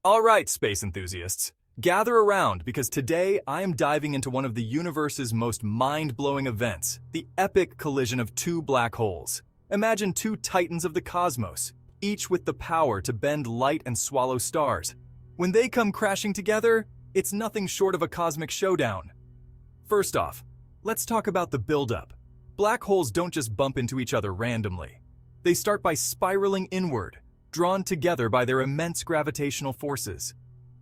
All right, space enthusiasts, gather around because today I am diving into one of the universe's most mind-blowing events, the epic collision of two black holes. Imagine two titans of the cosmos, each with the power to bend light and swallow stars. When they come crashing together, it's nothing short of a cosmic showdown. First off, let's talk about the buildup. Black holes don't just bump into each other randomly. They start by spiraling inward, drawn together by their immense gravitational forces.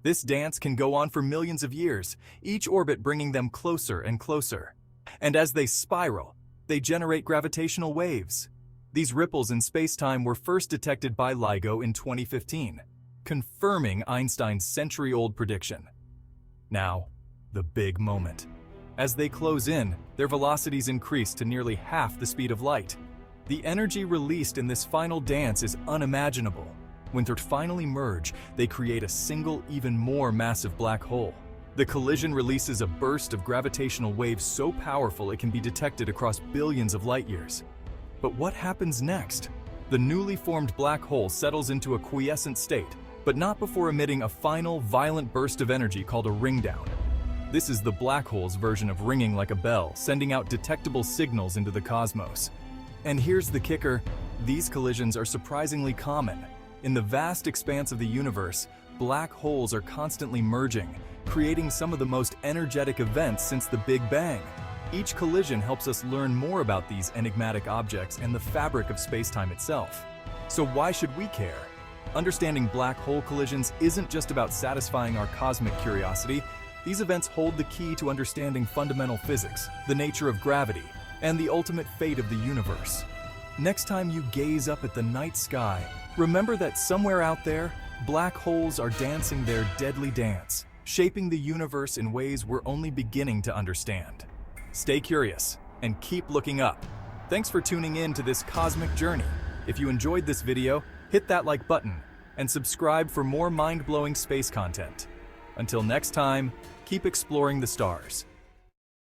This dance can go on for millions of years, each orbit bringing them closer and closer. And as they spiral, they generate gravitational waves. These ripples in spacetime were first detected by LIGO in 2015, confirming Einstein's century-old prediction. Now, the big moment. As they close in, their velocities increase to nearly half the speed of light. The energy released in this final dance is unimaginable. When they finally merge, they create a single, even more massive black hole. The collision releases a burst of gravitational waves so powerful it can be detected across billions of light years. But what happens next? The newly formed black hole settles into a quiescent state, but not before emitting a final, violent burst of energy called a ringdown. This is the black hole's version of ringing like a bell, sending out detectable signals into the cosmos. And here's the kicker, these collisions are surprisingly common. In the vast expanse of the universe, black holes are constantly merging, creating some of the most energetic events since the Big Bang. Each collision helps us learn more about these enigmatic objects and the fabric of spacetime itself. So why should we care? Understanding black hole collisions isn't just about satisfying our cosmic curiosity. These events hold the key to understanding fundamental physics, the nature of gravity, and the ultimate fate of the universe. Next time you gaze up at the night sky, remember that somewhere out there, black holes are dancing their deadly dance, shaping the universe in ways we're only beginning to understand. Stay curious and keep looking up. Thanks for tuning in to this cosmic journey. If you enjoyed this video, hit that like button and subscribe for more mind-blowing space content. Until next time, keep exploring the stars.